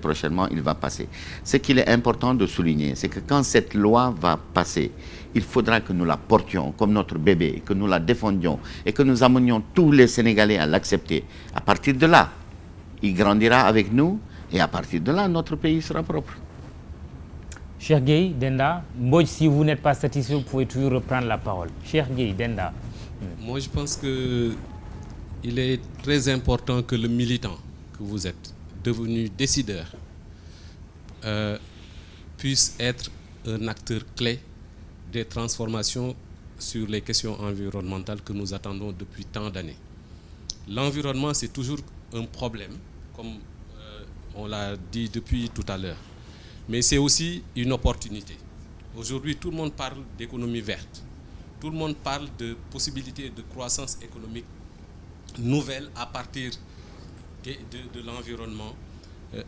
prochainement, il va passer. Ce qu'il est important de souligner, c'est que quand cette loi va passer, il faudra que nous la portions comme notre bébé, que nous la défendions et que nous amenions tous les Sénégalais à l'accepter. À partir de là, il grandira avec nous et à partir de là, notre pays sera propre. Cheikh Gueye Denda, si vous n'êtes pas satisfait, vous pouvez toujours reprendre la parole. Cheikh Gueye Denda. Moi, je pense que il est très important que le militant que vous êtes, devenu décideur, puisse être un acteur clé des transformations sur les questions environnementales que nous attendons depuis tant d'années. L'environnement, c'est toujours un problème, comme on l'a dit depuis tout à l'heure. Mais c'est aussi une opportunité. Aujourd'hui, tout le monde parle d'économie verte. Tout le monde parle de possibilités de croissance économique nouvelle à partir de l'environnement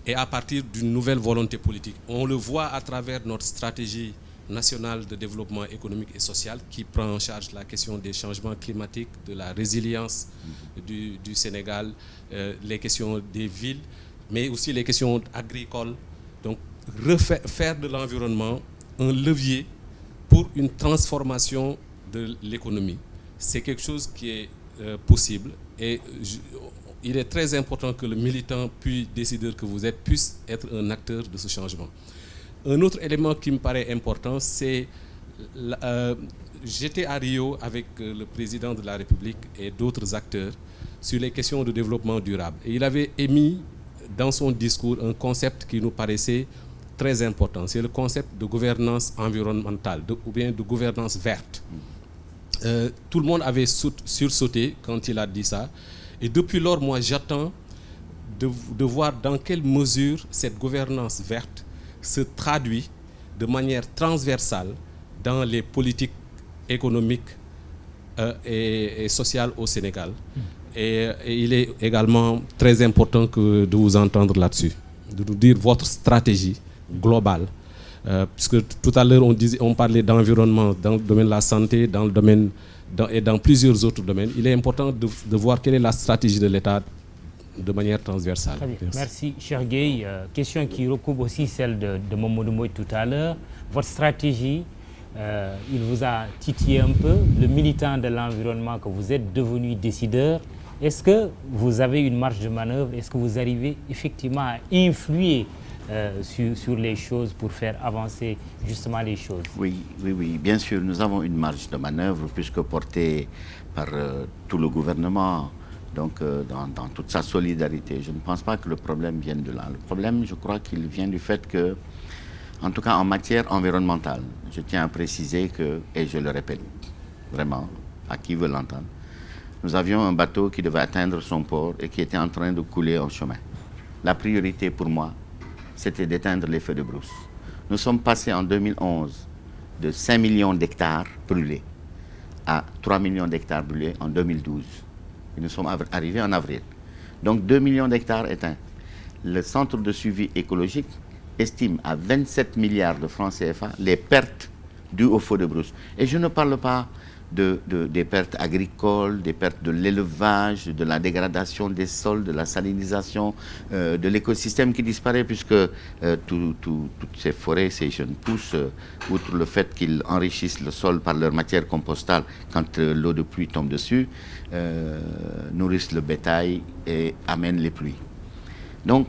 et à partir d'une nouvelle volonté politique. On le voit à travers notre stratégie nationale de développement économique et social qui prend en charge la question des changements climatiques, de la résilience du Sénégal, les questions des villes, mais aussi les questions agricoles. Donc, faire de l'environnement un levier pour une transformation de l'économie. C'est quelque chose qui est possible et il est très important que le militant puis décideur que vous êtes puisse être un acteur de ce changement. Un autre élément qui me paraît important, c'est j'étais à Rio avec le président de la République et d'autres acteurs sur les questions de développement durable. Et il avait émis dans son discours un concept qui nous paraissait très important. C'est le concept de gouvernance environnementale ou bien de gouvernance verte. Tout le monde avait sursauté quand il a dit ça. Et depuis lors, moi, j'attends de voir dans quelle mesure cette gouvernance verte se traduit de manière transversale dans les politiques économiques et sociales au Sénégal. Et il est également très important de vous entendre là-dessus, de nous dire votre stratégie globale. Puisque tout à l'heure, on parlait d'environnement dans le domaine de la santé, dans le domaine et dans plusieurs autres domaines. Il est important de voir quelle est la stratégie de l'État de manière transversale. Très bien. Merci, Cheikh Gueye. Question qui recoupe aussi celle de Mamadou Mbodj tout à l'heure. Votre stratégie, il vous a titillé un peu. Le militant de l'environnement que vous êtes devenu décideur, est-ce que vous avez une marge de manœuvre? Est-ce que vous arrivez effectivement à influer sur les choses pour faire avancer justement les choses? Oui, bien sûr, nous avons une marge de manœuvre puisque portée par tout le gouvernement, donc dans toute sa solidarité. Je ne pense pas que le problème vienne de là. Le problème, je crois qu'il vient du fait que, en tout cas en matière environnementale, je tiens à préciser que, et je le répète vraiment à qui veut l'entendre, nous avions un bateau qui devait atteindre son port et qui était en train de couler en chemin. La priorité pour moi, c'était d'éteindre les feux de brousse. Nous sommes passés en 2011 de 5 millions d'hectares brûlés à 3 millions d'hectares brûlés en 2012. Et nous sommes arrivés en avril. Donc 2 millions d'hectares éteints. Le centre de suivi écologique estime à 27 milliards de francs CFA les pertes dues aux feux de brousse. Et je ne parle pas des pertes agricoles, des pertes de l'élevage, de la dégradation des sols, de la salinisation, de l'écosystème qui disparaît puisque toutes ces forêts, ces jeunes pousses, outre le fait qu'ils enrichissent le sol par leur matière compostale quand l'eau de pluie tombe dessus, nourrissent le bétail et amènent les pluies. Donc,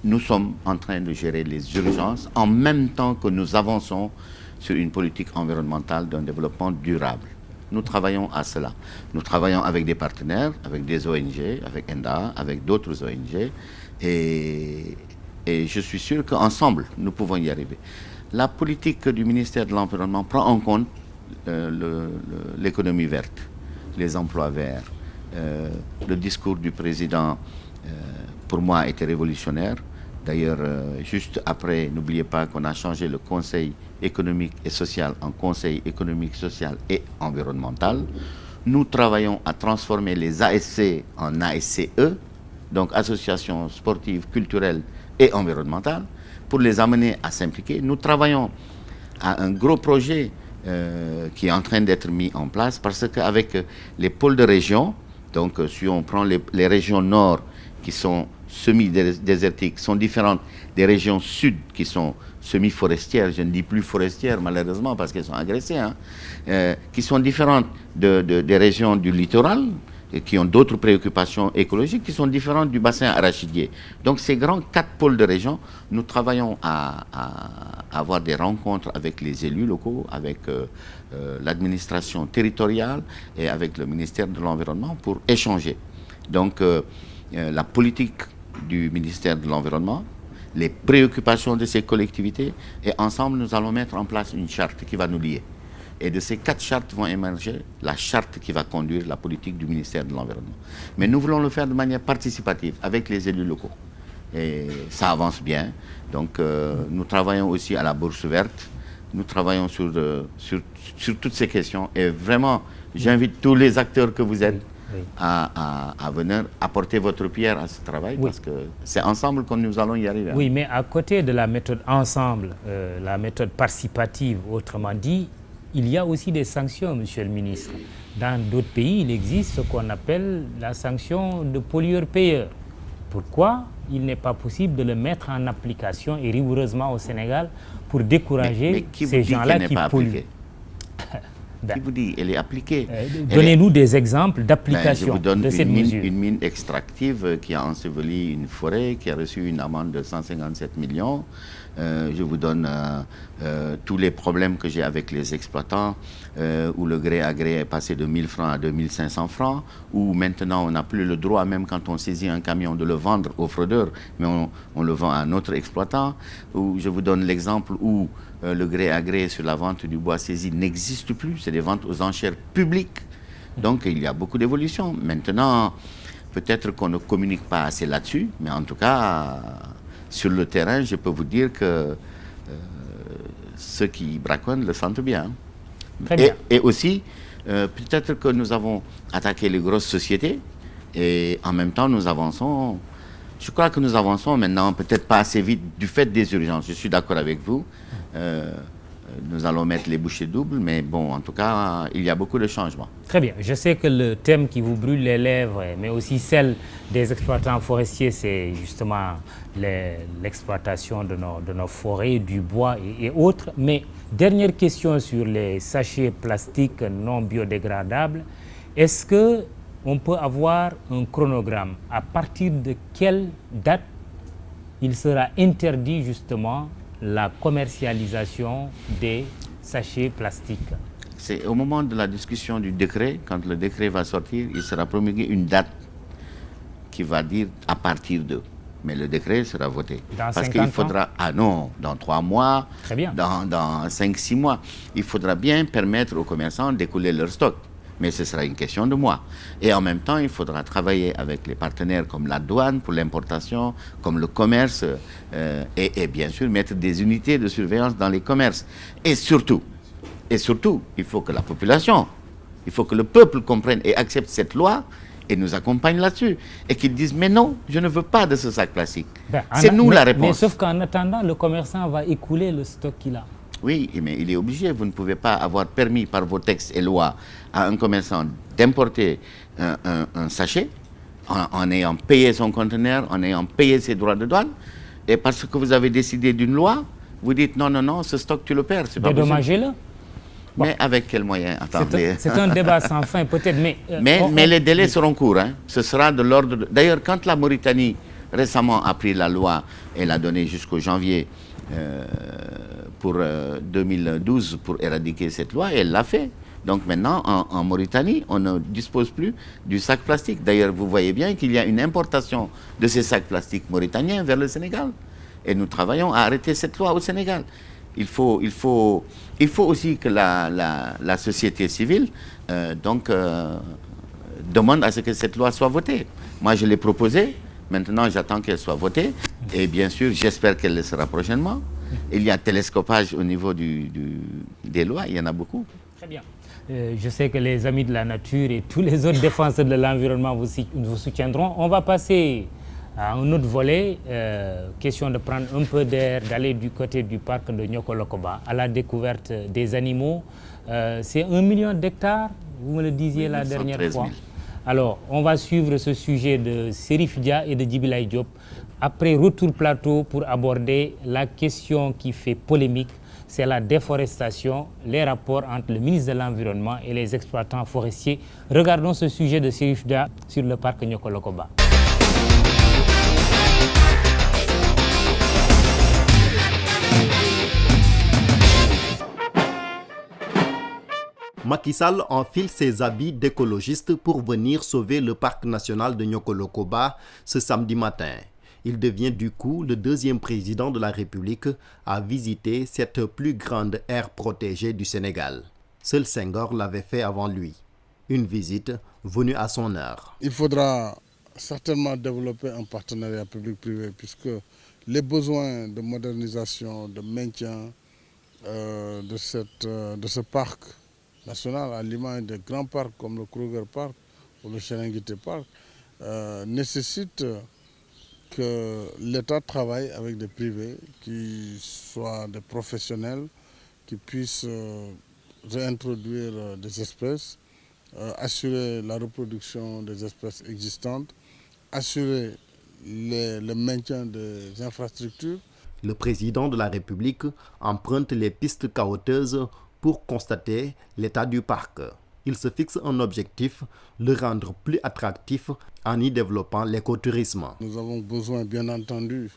nous sommes en train de gérer les urgences en même temps que nous avançons sur une politique environnementale d'un développement durable. Nous travaillons à cela. Nous travaillons avec des partenaires, avec des ONG, avec ENDA, avec d'autres ONG. Et je suis sûr qu'ensemble, nous pouvons y arriver. La politique du ministère de l'Environnement prend en compte l'économie verte, les emplois verts. Le discours du président, pour moi, était révolutionnaire. D'ailleurs, juste après, n'oubliez pas qu'on a changé le Conseil économique et social en Conseil économique, social et environnemental. Nous travaillons à transformer les ASC en ASCE, donc associations sportives, culturelles et environnementales, pour les amener à s'impliquer. Nous travaillons à un gros projet qui est en train d'être mis en place parce qu'avec les pôles de région, donc si on prend les régions nord qui sont semi-désertiques sont différentes des régions sud qui sont semi-forestières, je ne dis plus forestières malheureusement parce qu'elles sont agressées, hein, qui sont différentes des régions du littoral, et qui ont d'autres préoccupations écologiques qui sont différentes du bassin arachidier. Donc ces grands 4 pôles de région, nous travaillons à avoir des rencontres avec les élus locaux, avec l'administration territoriale et avec le ministère de l'Environnement pour échanger. Donc la politique du ministère de l'Environnement, les préoccupations de ces collectivités, et ensemble nous allons mettre en place une charte qui va nous lier. Et de ces 4 chartes vont émerger la charte qui va conduire la politique du ministère de l'Environnement. Mais nous voulons le faire de manière participative avec les élus locaux. Et ça avance bien. Donc nous travaillons aussi à la bourse verte. Nous travaillons sur toutes ces questions. Et vraiment, j'invite tous les acteurs que vous êtes à venir apporter votre pierre à ce travail, parce que c'est ensemble que nous allons y arriver. Oui, mais à côté de la méthode ensemble, la méthode participative, autrement dit, il y a aussi des sanctions, monsieur le ministre. Dans d'autres pays, il existe ce qu'on appelle la sanction de pollueur-payeur. Pourquoi il n'est pas possible de le mettre en application et rigoureusement au Sénégal pour décourager ces gens-là qui polluent? Qui vous dit elle est appliquée? Donnez-nous des exemples d'application de cette mesure. Une mine extractive qui a enseveli une forêt, qui a reçu une amende de 157 millions. Je vous donne tous les problèmes que j'ai avec les exploitants, où le gré à gré est passé de 1000 francs à 2500 francs, où maintenant on n'a plus le droit, même quand on saisit un camion, de le vendre aux fraudeurs, mais on le vend à un autre exploitant. Où je vous donne l'exemple où le gré à gré sur la vente du bois saisi n'existe plus, c'est des ventes aux enchères publiques. Donc il y a beaucoup d'évolutions. Maintenant, peut-être qu'on ne communique pas assez là-dessus, mais en tout cas, sur le terrain, je peux vous dire que ceux qui braconnent le sentent bien. Très bien. Et aussi, peut-être que nous avons attaqué les grosses sociétés et en même temps nous avançons. Je crois que nous avançons maintenant, peut-être pas assez vite du fait des urgences. Je suis d'accord avec vous. Nous allons mettre les bouchées doubles, mais bon, en tout cas, il y a beaucoup de changements. Très bien. Je sais que le thème qui vous brûle les lèvres, mais aussi celle des exploitants forestiers, c'est justement l'exploitation de nos forêts, du bois et autres. Mais dernière question sur les sachets plastiques non biodégradables. Est-ce qu'on peut avoir un chronogramme? À partir de quelle date il sera interdit justement la commercialisation des sachets plastiques? C'est au moment de la discussion du décret, quand le décret va sortir, il sera promulgué une date qui va dire à partir de. Mais le décret sera voté. Dans parce qu'il faudra, dans 3 mois, très bien, dans 5-6 mois, il faudra bien permettre aux commerçants d'écouler leur stock. Mais ce sera une question de mois. Et en même temps, il faudra travailler avec les partenaires comme la douane pour l'importation, comme le commerce, et bien sûr mettre des unités de surveillance dans les commerces. Et surtout, il faut que la population, il faut que le peuple comprenne et accepte cette loi et nous accompagne là-dessus. Et qu'ils disent, mais non, je ne veux pas de ce sac plastique. C'est nous la réponse. Mais sauf qu'en attendant, le commerçant va écouler le stock qu'il a. Oui, mais il est obligé. Vous ne pouvez pas avoir permis par vos textes et lois à un commerçant d'importer un sachet en ayant payé son conteneur, en ayant payé ses droits de douane. Et parce que vous avez décidé d'une loi, vous dites non, ce stock tu le perds. Dédommagez-le. Bon. Mais avec quels moyens? Attendez. C'est un débat sans fin peut-être. Mais les délais seront courts. Hein. Ce sera de l'ordre de... D'ailleurs, quand la Mauritanie récemment a pris la loi et l'a donnée jusqu'au janvier pour 2012 pour éradiquer cette loi, elle l'a fait. Donc maintenant, en Mauritanie, on ne dispose plus du sac plastique. D'ailleurs, vous voyez bien qu'il y a une importation de ces sacs plastiques mauritaniens vers le Sénégal. Et nous travaillons à arrêter cette loi au Sénégal. Il faut aussi que la société civile demande à ce que cette loi soit votée. Moi, je l'ai proposée. Maintenant, j'attends qu'elle soit votée. Et bien sûr, j'espère qu'elle le sera prochainement. Il y a télescopage au niveau des lois. Il y en a beaucoup. Très bien. Je sais que les amis de la nature et tous les autres défenseurs de l'environnement vous soutiendront. On va passer à un autre volet. Question de prendre un peu d'air, d'aller du côté du parc de Niokolo-Koba à la découverte des animaux. C'est 1 million d'hectares, vous me le disiez la dernière fois. Alors, on va suivre ce sujet de Serif Dia et de Djibilaye Diop après retour plateau pour aborder la question qui fait polémique, c'est la déforestation, les rapports entre le ministre de l'Environnement et les exploitants forestiers. Regardons ce sujet de Serif Dia sur le parc Niokolo-Koba. Macky Sall enfile ses habits d'écologiste pour venir sauver le parc national de Niokolo-Koba ce samedi matin. Il devient du coup le deuxième président de la République à visiter cette plus grande aire protégée du Sénégal. Seul Senghor l'avait fait avant lui. Une visite venue à son heure. Il faudra certainement développer un partenariat public-privé puisque les besoins de modernisation, de maintien de ce parc national, à l'image de grands parcs comme le Kruger Park ou le Serengeti Park, nécessitent que l'État travaille avec des privés qui soient des professionnels, qui puissent réintroduire des espèces, assurer la reproduction des espèces existantes, assurer le maintien des infrastructures. Le président de la République emprunte les pistes caouteuses pour constater l'état du parc. Il se fixe un objectif, le rendre plus attractif en y développant l'écotourisme. Nous avons besoin, bien entendu,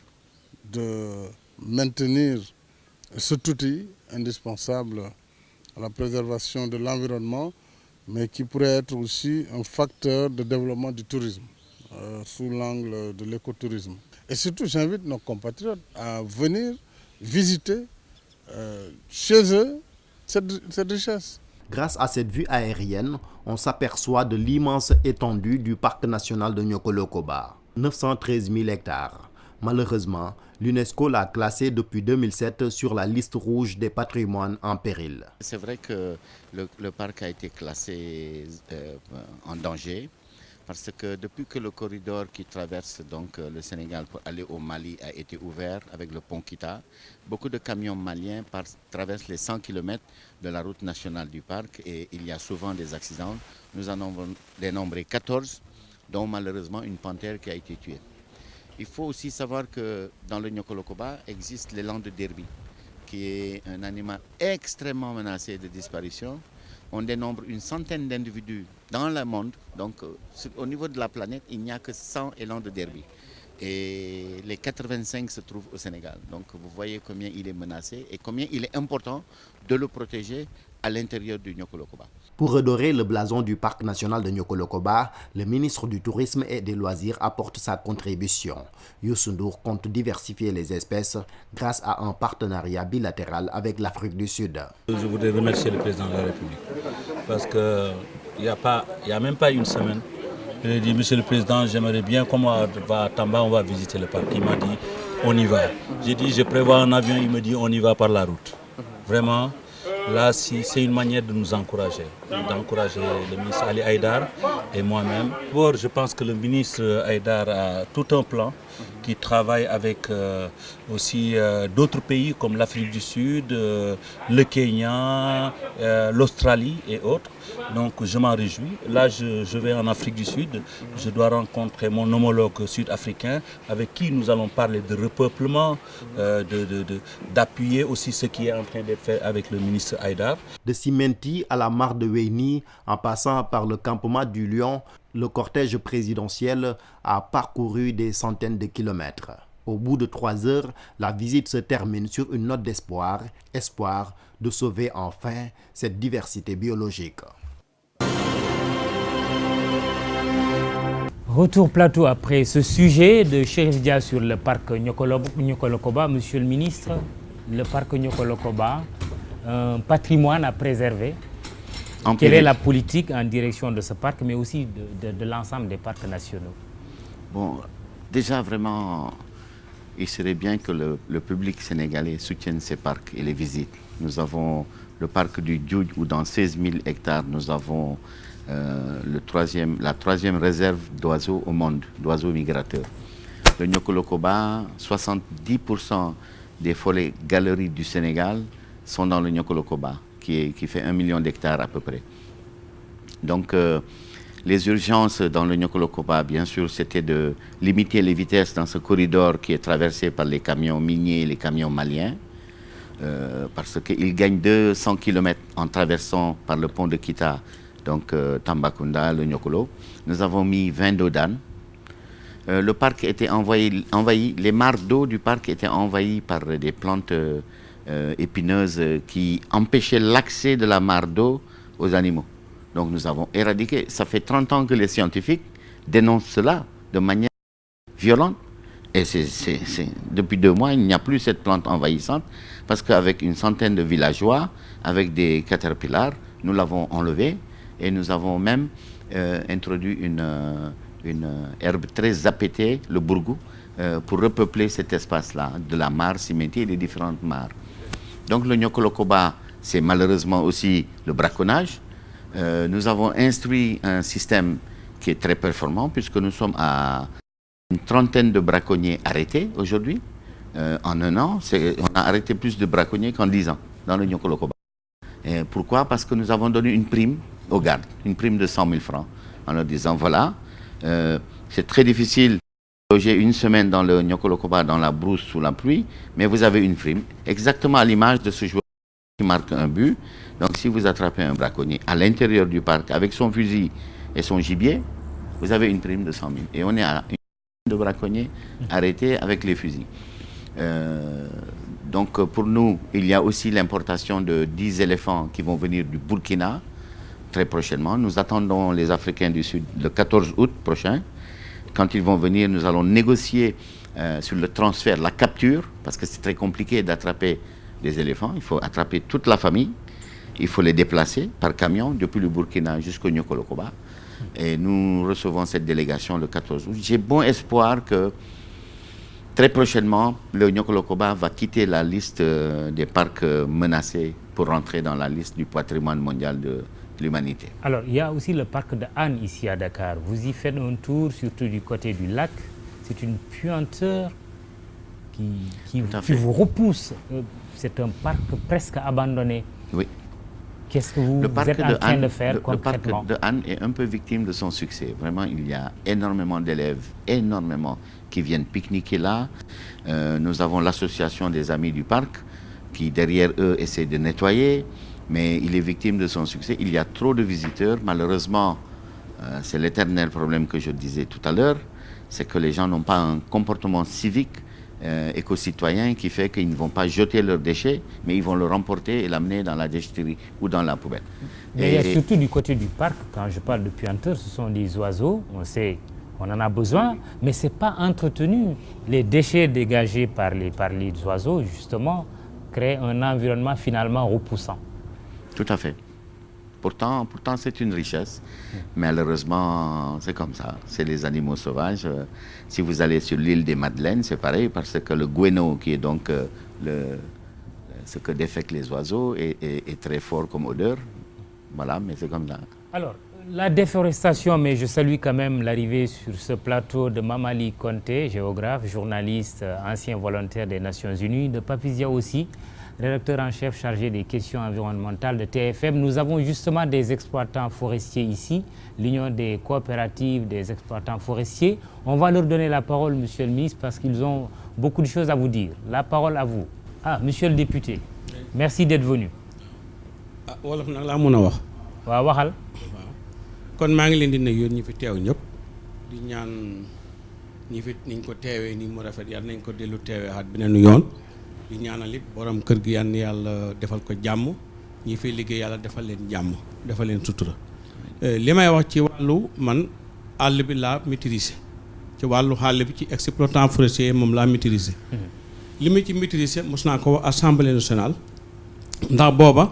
de maintenir cet outil indispensable à la préservation de l'environnement, mais qui pourrait être aussi un facteur de développement du tourisme, sous l'angle de l'écotourisme. Et surtout, j'invite nos compatriotes à venir visiter chez eux cette richesse. Grâce à cette vue aérienne, on s'aperçoit de l'immense étendue du parc national de Niokolo-Koba, 913 000 hectares. Malheureusement, l'UNESCO l'a classé depuis 2007 sur la liste rouge des patrimoines en péril. C'est vrai que le parc a été classé en danger parce que depuis que le corridor qui traverse donc le Sénégal pour aller au Mali a été ouvert avec le pont Kita, beaucoup de camions maliens traversent les 100 km de la route nationale du parc et il y a souvent des accidents. Nous en avons dénombré 14, dont malheureusement une panthère qui a été tuée. Il faut aussi savoir que dans le Niokolo-Koba existe l'élan de Derby, qui est un animal extrêmement menacé de disparition. On dénombre une centaine d'individus dans le monde. Donc, au niveau de la planète, il n'y a que 100 élans de Derby. Et les 85 se trouvent au Sénégal. Donc, vous voyez combien il est menacé et combien il est important de le protéger à l'intérieur du Niokolo-Koba. Pour redorer le blason du parc national de Niokolo-Koba, le ministre du Tourisme et des Loisirs apporte sa contribution. Youssou N'Dour compte diversifier les espèces grâce à un partenariat bilatéral avec l'Afrique du Sud. Je voudrais remercier le président de la République parce qu'il n'y a même pas une semaine, je lui ai dit, monsieur le président, j'aimerais bien, comme on va à Tamba, on va visiter le parc. Il m'a dit, on y va. J'ai dit, je prévois un avion, il me dit, on y va par la route. Vraiment. Là, c'est une manière de nous encourager, d'encourager le ministre Ali Haïdar et moi-même. D'abord, je pense que le ministre Haïdar a tout un plan qui travaille avec aussi d'autres pays comme l'Afrique du Sud, le Kenya, l'Australie et autres. Donc je m'en réjouis. Là, je vais en Afrique du Sud. Je dois rencontrer mon homologue sud-africain avec qui nous allons parler de repeuplement, d'appuyer aussi ce qui est en train d'être fait avec le ministre Haïdar. De Simenti à la mare de Weini, en passant par le campement du Lion, le cortège présidentiel a parcouru des centaines de kilomètres. Au bout de 3 heures, la visite se termine sur une note d'espoir, espoir de sauver enfin cette diversité biologique. Retour plateau après ce sujet de Chérif Dia sur le parc Niokolo-Koba. Monsieur le ministre, le parc Niokolo-Koba, un patrimoine à préserver. Quelle est la politique en direction de ce parc, mais aussi de l'ensemble des parcs nationaux? Bon, déjà vraiment, il serait bien que le public sénégalais soutienne ces parcs et les visite. Nous avons le parc du Djoudj où dans 16 000 hectares, nous avons la troisième réserve d'oiseaux au monde, d'oiseaux migrateurs. Le Niokolo-Koba, 70% des forêts galeries du Sénégal sont dans le Niokolo-Koba, qui fait 1 million d'hectares à peu près. Donc, Les urgences dans le Niokolo-Koba, bien sûr, c'était de limiter les vitesses dans ce corridor qui est traversé par les camions miniers et les camions maliens, parce qu'ils gagnent 200 km en traversant par le pont de Kita, donc Tambacounda, le Niokolo. Nous avons mis 20 dodanes. Le parc était envahi, les mares d'eau du parc étaient envahies par des plantes épineuses qui empêchaient l'accès de la mare d'eau aux animaux. Donc nous avons éradiqué. Ça fait 30 ans que les scientifiques dénoncent cela de manière violente. Et depuis 2 mois, il n'y a plus cette plante envahissante parce qu'avec une centaine de villageois, avec des caterpillars, nous l'avons enlevée et nous avons même introduit une herbe très appétée, le bourgou, pour repeupler cet espace-là, de la mare cimentière et des différentes mares. Donc le Niokolo-Koba, c'est malheureusement aussi le braconnage. Nous avons instruit un système qui est très performant puisque nous sommes à une trentaine de braconniers arrêtés aujourd'hui. En 1 an, on a arrêté plus de braconniers qu'en 10 ans dans le Niokolo-Koba. Pourquoi? Parce que nous avons donné une prime aux gardes, une prime de 100 000 francs, en leur disant voilà, c'est très difficile de loger une semaine dans le Niokolo-Koba, dans la brousse sous la pluie, mais vous avez une prime, exactement à l'image de ce joueur qui marque un but. Donc si vous attrapez un braconnier à l'intérieur du parc avec son fusil et son gibier, vous avez une prime de 100 000. Et on est à une de braconniers arrêtés avec les fusils. Donc pour nous, il y a aussi l'importation de 10 éléphants qui vont venir du Burkina très prochainement. Nous attendons les Africains du Sud le 14 août prochain. Quand ils vont venir, nous allons négocier sur le transfert, la capture, parce que c'est très compliqué d'attraper des éléphants. Il faut attraper toute la famille. Il faut les déplacer par camion depuis le Burkina jusqu'au Niokolo-Koba. Et nous recevons cette délégation le 14 août. J'ai bon espoir que très prochainement, le Niokolo-Koba va quitter la liste des parcs menacés pour rentrer dans la liste du patrimoine mondial de l'humanité. Alors, il y a aussi le parc de Hann ici à Dakar. Vous y faites un tour, surtout du côté du lac. C'est une puanteur qui vous repousse. C'est un parc presque abandonné. Oui. Qu'est-ce que vous êtes en train de faire concrètement? Le parc de Hann est un peu victime de son succès. Vraiment, il y a énormément d'élèves, qui viennent pique-niquer là. Nous avons l'association des amis du parc qui, derrière eux, essaie de nettoyer. Mais il est victime de son succès. Il y a trop de visiteurs. Malheureusement, c'est l'éternel problème que je disais tout à l'heure. C'est que les gens n'ont pas un comportement civique éco-citoyen qui fait qu'ils ne vont pas jeter leurs déchets, mais ils vont le remporter et l'amener dans la déchetterie ou dans la poubelle. Mais il y a surtout du côté du parc, quand je parle de puanteur, ce sont des oiseaux, on sait, on en a besoin, mais ce n'est pas entretenu. Les déchets dégagés par les oiseaux, justement, créent un environnement finalement repoussant. Tout à fait. Pourtant c'est une richesse. Malheureusement, c'est comme ça. C'est les animaux sauvages. Si vous allez sur l'île des Madeleines, c'est pareil, parce que le guéno, qui est donc ce que défèquent les oiseaux, est très fort comme odeur. Voilà, mais c'est comme ça. Alors, la déforestation, mais je salue quand même l'arrivée sur ce plateau de Mamali Conté, géographe, journaliste, ancien volontaire des Nations Unies, de Papizia aussi, rédacteur en chef chargé des questions environnementales de TFM. Nous avons justement des exploitants forestiers ici, l'Union des coopératives des exploitants forestiers. On va leur donner la parole, monsieur le ministre, parce qu'ils ont beaucoup de choses à vous dire. La parole à vous. Ah, monsieur le député, merci d'être venu. wolof nag laa mën a wax. waaw waxal. kon maa ngi leen di nuyu ñi fi teew ñëpp di ñaan ñi fi niñ ko teewee ni mu rafet yàlla nañ ko dellu teewee xaat beneen yoon. di ñaanal it borom kër gi yàlla yàlla defal ko jàmm ñi fiy liggéey yàlla defal leen jàmm defal leen sutura li may wax ci wàllu man àll bi laa maîtriser ci wàllu àll bi ci exploitant forestier moom laa maîtriser li ma ci maîtriser mos naa ko wax assemblée nationale ndax booba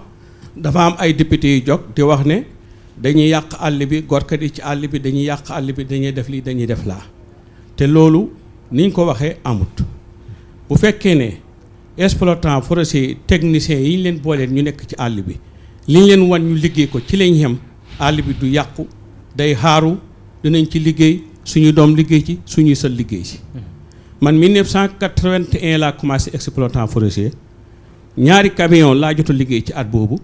dafa am ay député yu jóg di wax ne dañuy yàq àll bi gorkat yi ci àll bi dañuy yàq àll bi dañuy def lii dañuy def laa te loolu niñ ko waxee amut bu fekkee ne exploitant forestier technicien yi ñu leen booleen ñu nekk ci àll bi li ñu leen wan ñu liggéey ko ci lañ xem àll bi du yàqu day xaaru dinañ ci liggéey suñu doom liggéey ci suñuy sët liggéey ci man 1981 laa commencé exploitant forestier ñaari camion laa jot a liggéey ci at boobu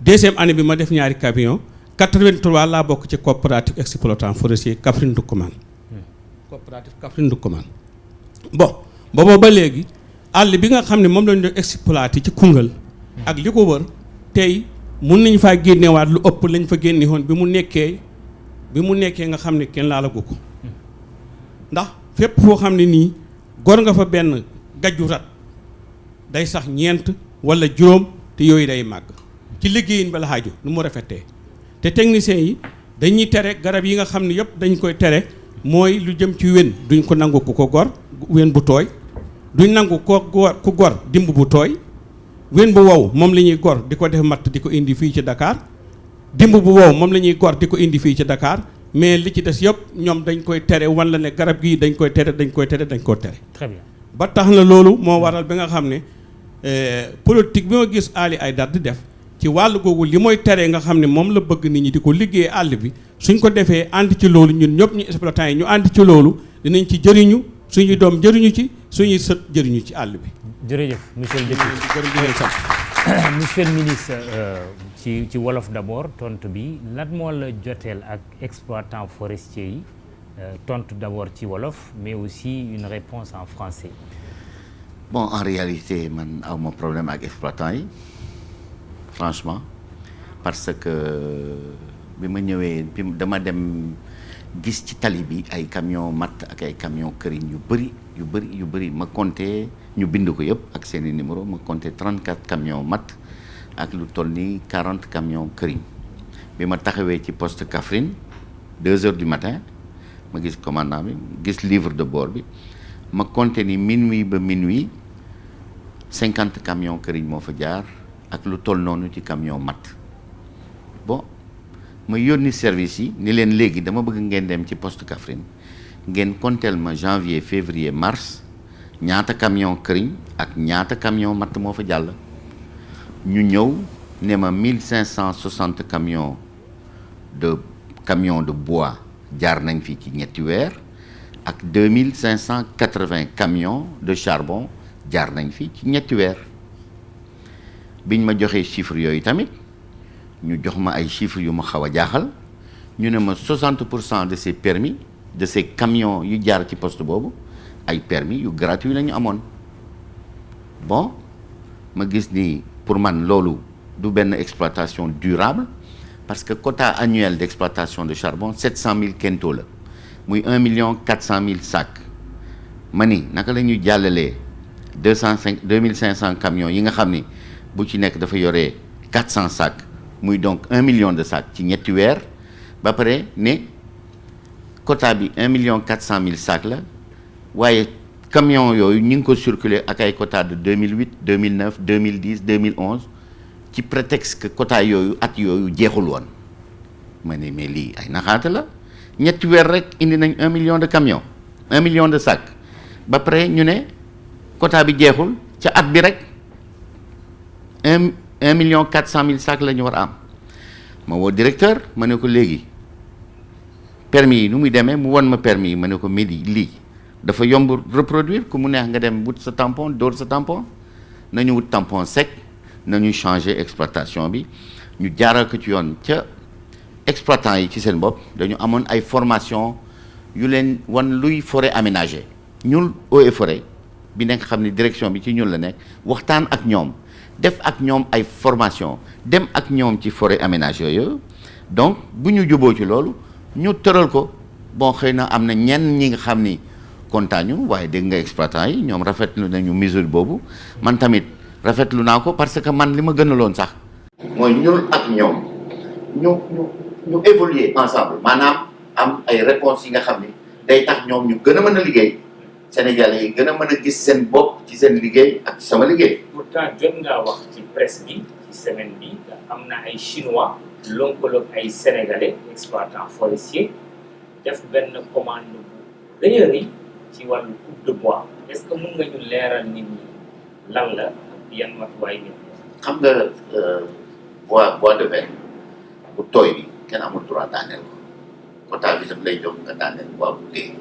deuxième année bi ma def ñaari camion 83 laa bokk ci coopérative exploitant forestier Kaffrine Ndoukoumane. coopérative Kaffrine Ndoukoumane. bon booba ba léegi àll bi nga xam ne moom lañu doon exploité ci Koungheul ak li ko wër tey mun nañ faa génnewaat lu ëpp lañ fa génne woon bi mu nekkee nga xam ne kenn laalagu ko ndax fépp foo xam ne nii gor nga fa benn gajju rat day sax ñeent wala juróom te yooyu day màgg ci liggéeyin ba la xaaju nu mu rafetee te techniciens yi dañuy tere garab yi nga xam ne yëpp dañ koy tere mooy lu jëm ci wen duñ ko nangu ku ko gor wen bu tooy duñ nangu ku gor dimb bu tooy wen bu wow moom la ñuy gor di ko def matt di ko indi fii ci Dakar dimb bu wow moom la ñuy gor di ko indi fii ci Dakar mais li ci des yëpp ñoom dañ koy tere wan la ne garab gii dañ koy tere dañ koo tere. Très bien. ba tax na loolu moo waral bi nga xam ne politique bi ma gis Ali Aïdara di def ci wàllu googu li mooy tere nga xam ne moom la bëgg nit ñi di ko liggéey àll bi suñ ko defee ànd ci loolu ñun ñëpp ñu exploitants yi ñu ànd ci loolu dinañ ci jëriñu suñuy doom jëriñu ci suñuy sët jëriñu ci àll bi. jërëjëf monsieur le député. monsieur le ministre ci wolof d'abord tontu bi lan moo la joteel ak exploitant forestier yi tontu d'abord ci wolof mais aussi une réponse en français. Bon, en réalité man awma problème ak exploitant yi franchement parce que bi ma ñëwee dama dem gis ci tali bi ay camion matt ak ay camion këriñ yu bëri ma compté ñu bind ko yëpp ak seeni numéro ma compté 34 camions matt ak lu toll ni 40 camions këriñ bi ma taxawee ci poste Kaffrine 2 heures du matin ma gis commandant bi gis livre de bord bi ma compté ni minuit ba minuit 50 camions këriñ moo fa jaar ak lu toll noonu ci camion matt bon ma yónni service yi ni leen léegi dama bëgg ngeen dem ci poste Kaffrine ngeen compteel ma janvier février mars ñaata camion këriñ ak ñaata camion matt moo fa jàll ñu ñëw ne ma 1560 camions de bois jaar nañ fi ci ñetti weer ak 2580 camions de charbon jaar nañ fi ci ñetti weer biñ ma joxee chiffres yooyu tamit ñu jox ma ay chiffres yu ma xaw a jaaxal ñu ne ma 60% de ces permis de ces camions yu jaar ci poste boobu ay permis yu gratuit la ñu amoon bon ma gis ni pour man loolu du benn exploitation durable parce que quota annuel d'exploitation de charbon 700 000 quintaux la muy 1 400 000 sacs ma ni naka la ñuy jàllalee 2500 camions yi nga xam ni bu ci nekk dafa yore 400 sacs muy donc 1 million de sacs ci ñetti weer ba pare ne quota bi 1 400 000 sacs la waaye camion yooyu ñu ngi ko circuler ak ay quota de 2008 2009 2010 2011 ci prétexte que quota yooyu at yooyu jeexul woon ma ne mais lii ay naxaate la ñetti weer rek indi nañ 1 million de camions 1 million de sacs ba pare ñu ne quota bi jeexul ca at bi rek 1 400 000 sacs la ñu war a am ma woo directeur ma ne ko léegi permis yi nu muy demee mu won ma permis yi ma ne ko midi lii dafa yomb reproduire ku mu neex nga dem wut sa tampon dóor sa tampon nañu wut tampon sec nañu changer exploitation bi ñu jaaral ko ci yoon ca exploitant yi ci seen bopp dañu amoon ay formation yu leen wan luy forêt aménagée ñun eaux et forêt bi nekk xam ni direction bi ci ñun la nekk waxtaan ak ñoom def ak ñoom ay formation dem ak ñoom ci forêt aménagée yooyu donc bu ñu juboo ci loolu ñu tëral ko bon xëy na am na ñenn ñi nga xam ni kontaan ñu waaye dégg nga exploitant yi ñoom rafetlu nañu mesure boobu man tamit rafetlu naa ko parce que man li ma gënaloon sax mooy ñun ak ñoom ñu évoluer ensemble maanaam am ay réponses yi nga xam ni day tax ñoom ñu gën a mën a liggéey Sénégalais yi gën a mën a gis seen bopp ci seen liggéey ak ci sama liggéey. pourtant jot ngaa wax ci presse bi ci semaine bi am na ay chinois lëkkaloog ay sénégalais exploitants forestiers def benn commande bu rëy a rëy ci wàllu coupe de bois est-ce que mën nga ñu leeral nit ñi lan la ak yan matuwaay nit ñi. xam nga bois de verre bu tooy bi kenn amul droit daaneel ko quota bi daf lay jox nga daaneel bois bu dee.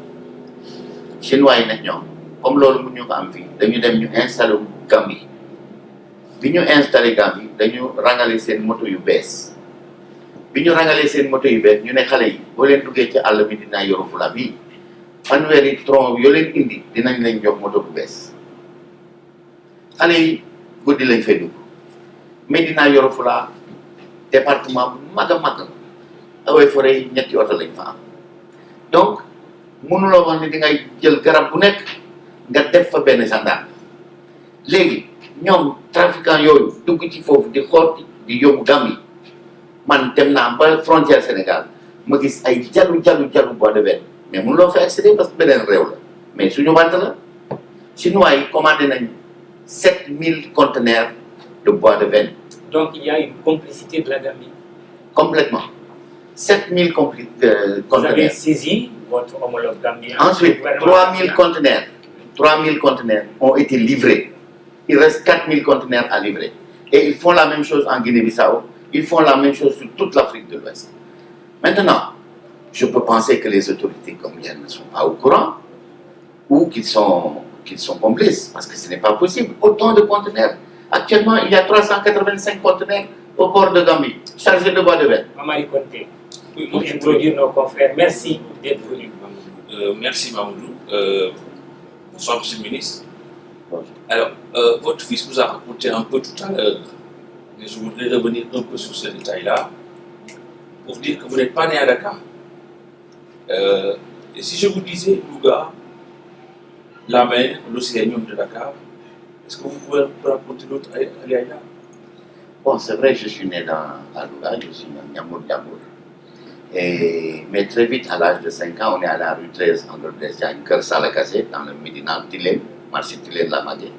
chinois yi nag ñoom comme loolu mun ñu ko am fii dañu dem ñu installé wu Gambie bi ñu installé Gambie dañu rangale seen moto yu bees bi ñu rangalee seen moto yu bees ñu ne xale yi boo leen duggee ci àll bi dinaa Yoro Fula bii fanweeri tronc yoo leen indi dinañ leen jox moto bu bees xale yi guddi lañ fay dugg Médina Yoro Fula département bu mag a mag awee forêt yi ñetti oto lañ fa am donc mënuloo wax ne di ngay jël garab bu nekk nga def fa benn gendarme léegi ñoom trafiquant yooyu dugg ci foofu di xool di yóbbu Gambie man dem naa ba frontière Sénégal ma gis ay jalu bois de veine mais mënuloo fa accéder parce que beneen réew la mais suñu wante la chinois yi commandé nañ 7000 conteneurs de bois de veine. Donc il y a une complicité de la Gambie. Complètement. 7000 conteneurs. Vous avez saisi votre homologue gambien. Ensuite, 3000 conteneurs. 3000 conteneurs ont été livrés. Il reste 4000 conteneurs à livrer. Et ils font la même chose en Guinée-Bissau. Ils font la même chose sur toute l'Afrique de l'Ouest. Maintenant, je peux penser que les autorités gambiennes ne sont pas au courant ou qu'ils sont complices, parce que ce n'est pas possible. Autant de conteneurs. Actuellement, il y a 385 conteneurs au port de Gambie, chargés de bois de veine. Mamadi Konté, pour introduire nos confrères, merci d'être venu. Merci Mamoudou. Bonsoir Monsieur le ministre. Alors, votre fils vous a raconté un peu tout à l'heure, mais je voudrais revenir un peu sur ce détail-là, pour dire que vous n'êtes pas né à Dakar. Et si je vous disais Louga, la mer, l'océanium de Dakar, est-ce que vous pouvez raconter l'autre Aliaïla? Bon, c'est vrai, je suis né à Louga, je suis un Niamour. Mais très vite, à l'âge de 5 ans, on est à la rue 13, en Golbès, il y a une cœur Salakazé, dans le Médina Tilem, marché Tilem la Magué,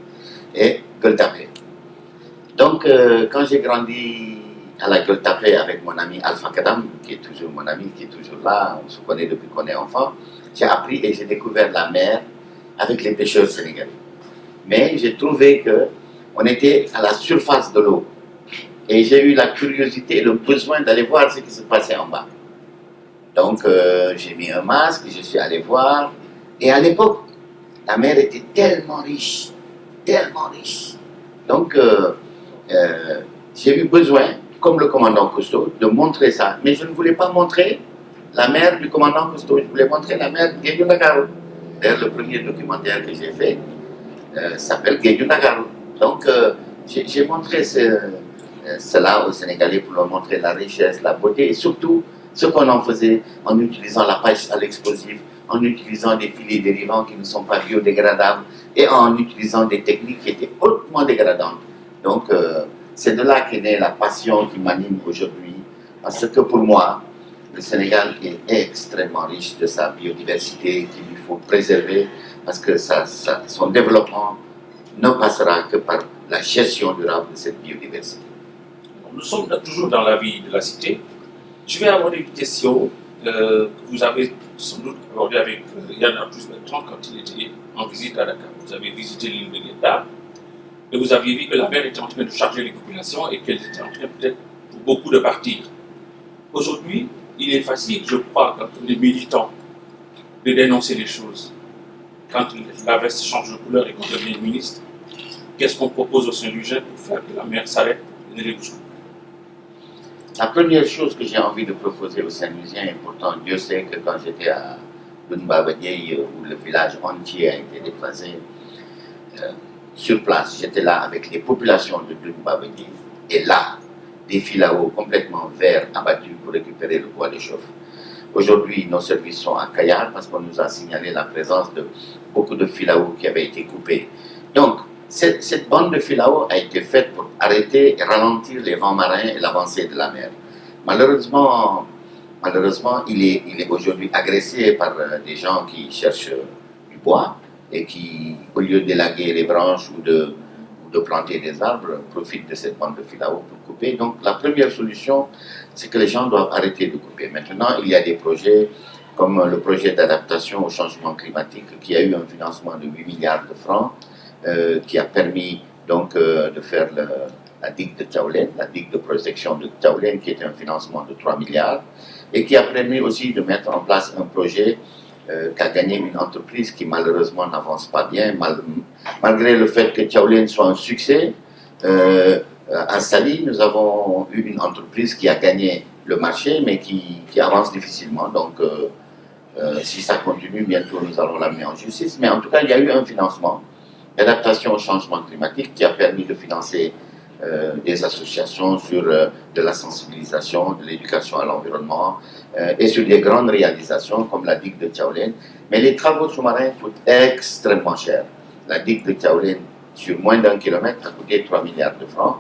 et Gueule-Tapé. Donc, quand j'ai grandi à la Gueule-Tapé avec mon ami Alpha Kadam, qui est toujours mon ami, qui est toujours là, on se connaît depuis qu'on est enfant, j'ai appris et j'ai découvert la mer avec les pêcheurs sénégalais. Mais j'ai trouvé qu'on était à la surface de l'eau. Et j'ai eu la curiosité et le besoin d'aller voir ce qui se passait en bas. Donc j'ai mis un masque, je suis allé voir. Et à l'époque, la mer était tellement riche. Donc j'ai eu besoin, comme le commandant Cousteau, de montrer ça. Mais je ne voulais pas montrer la mer du commandant Cousteau, je voulais montrer la mer de Guédiou Ndakaaru. D'ailleurs, le premier documentaire que j'ai fait s'appelle Guédiou Ndakaaru. Donc j'ai montré cela aux Sénégalais pour leur montrer la richesse, la beauté et surtout ce qu'on en faisait en utilisant la pêche à l'explosif, en utilisant des filets dérivants qui ne sont pas biodégradables et en utilisant des techniques qui étaient hautement dégradantes. Donc c'est de là qu'est née la passion qui m'anime aujourd'hui, parce que pour moi, le Sénégal est extrêmement riche de sa biodiversité qu'il lui faut préserver, parce que son développement ne passera que par la gestion durable de cette biodiversité. Nous sommes toujours dans la vie de la cité. Je vais aborder une question que vous avez sans doute abordée avec Yann Bertrand quand il était en visite à Dakar. Vous avez visité l'île de Guetta et vous aviez vu que la mer était en train de charger les populations et qu'elle était en train peut-être pour beaucoup de partir. Aujourd'hui, il est facile, je crois, quand on est militant, de dénoncer les choses. Quand la veste change de couleur et qu'on devient ministre, qu'est-ce qu'on propose au Saint-Louisien pour faire que la mer s'arrête et ne les bouge pas? La première chose que j'ai envie de proposer aux Saint-Louisiens, et pourtant Dieu sait que quand j'étais à Dunbabadiaye, où le village entier a été déplacé, sur place, j'étais là avec les populations de Dunbabadiaye, et là, des filaos complètement verts abattus pour récupérer le bois de chauffe. Aujourd'hui, nos services sont à Kayar parce qu'on nous a signalé la présence de beaucoup de filaos qui avaient été coupés. Donc, cette bande de filao a été faite pour arrêter et ralentir les vents marins et l'avancée de la mer. Malheureusement, il est aujourd'hui agressé par des gens qui cherchent du bois et qui, au lieu d'élaguer les branches ou de planter des arbres, profitent de cette bande de filao pour couper. Donc la première solution, c'est que les gens doivent arrêter de couper. Maintenant, il y a des projets comme le projet d'adaptation au changement climatique qui a eu un financement de 8 milliards de francs, qui a permis donc de faire la digue de Tchaoulène, la digue de protection de Tchaoulène, qui est un financement de 3 milliards, et qui a permis aussi de mettre en place un projet qu'a gagné une entreprise qui malheureusement n'avance pas bien, malgré le fait que Tchaoulène soit un succès. À Sali, nous avons eu une entreprise qui a gagné le marché, mais qui avance difficilement. Donc, si ça continue, bientôt nous allons l'amener en justice. Mais en tout cas, il y a eu un financement d'adaptation au changement climatique qui a permis de financer des associations sur de la sensibilisation, de l'éducation à l'environnement et sur des grandes réalisations comme la digue de Tchaoulène. Mais les travaux sous-marins coûtent extrêmement cher. La digue de Tchaoulène, sur moins d'1 kilomètre, a coûté 3 milliards de francs.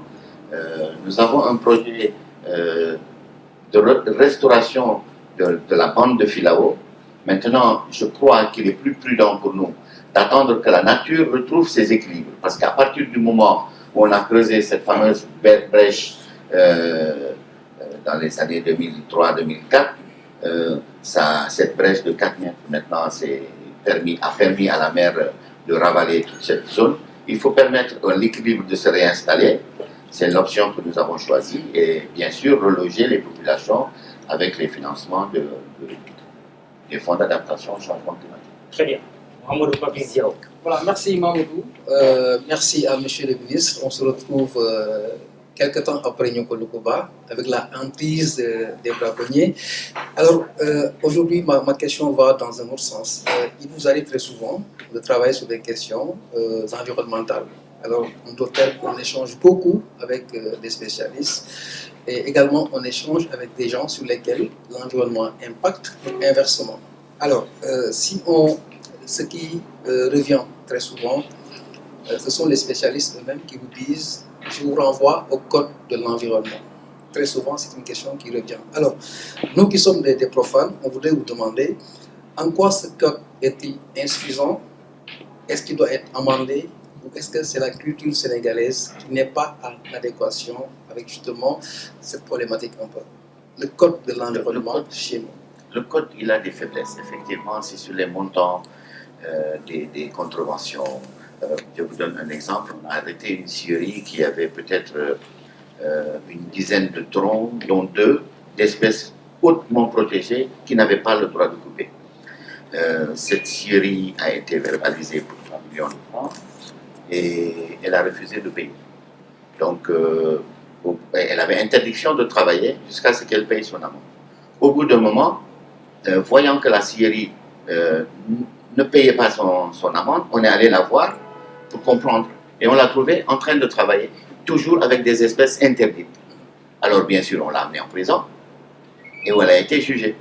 Nous avons un projet de restauration de la bande de Filao. Maintenant, je crois qu'il est plus prudent pour nous d'attendre que la nature retrouve ses équilibres. Parce qu'à partir du moment où on a creusé cette fameuse brèche dans les années 2003-2004, cette brèche de 4 mètres maintenant a permis à la mer de ravaler toute cette zone. Il faut permettre à l'équilibre de se réinstaller. C'est l'option que nous avons choisie. Et bien sûr, reloger les populations avec les financements des fonds d'adaptation au changement climatique. Très bien. Mamadou Papis Diaw. Voilà, merci Mamadou. Merci à Monsieur le ministre. On se retrouve quelques temps après Nyokolokoba avec la hantise des braconniers. Alors, aujourd'hui, ma question va dans un autre sens. Il vous arrive très souvent de travailler sur des questions environnementales. Alors, on échange beaucoup avec des spécialistes et également on échange avec des gens sur lesquels l'environnement impacte et inversement. Alors, ce qui revient très souvent, ce sont les spécialistes eux-mêmes qui vous disent « je vous renvoie au code de l'environnement ». Très souvent, c'est une question qui revient. Alors, nous qui sommes des profanes, on voudrait vous demander en quoi ce code est-il insuffisant? Est-ce qu'il doit être amendé? Ou est-ce que c'est la culture sénégalaise qui n'est pas en adéquation avec justement cette problématique un peu? Le code de l'environnement chez nous. Le code, il a des faiblesses. Effectivement, c'est sur les montants des contraventions. Je vous donne un exemple. On a arrêté une scierie qui avait peut-être une dizaine de troncs, dont 2 d'espèces hautement protégées qui n'avaient pas le droit de couper. Cette scierie a été verbalisée pour 3 millions de francs et elle a refusé de payer. Donc, elle avait interdiction de travailler jusqu'à ce qu'elle paye son amende. Au bout d'un moment, voyant que la scierie ne payait pas son amende, on est allé la voir pour comprendre. Et on l'a trouvée en train de travailler, toujours avec des espèces interdites. Alors bien sûr, on l'a amenée en prison et où elle a été jugée.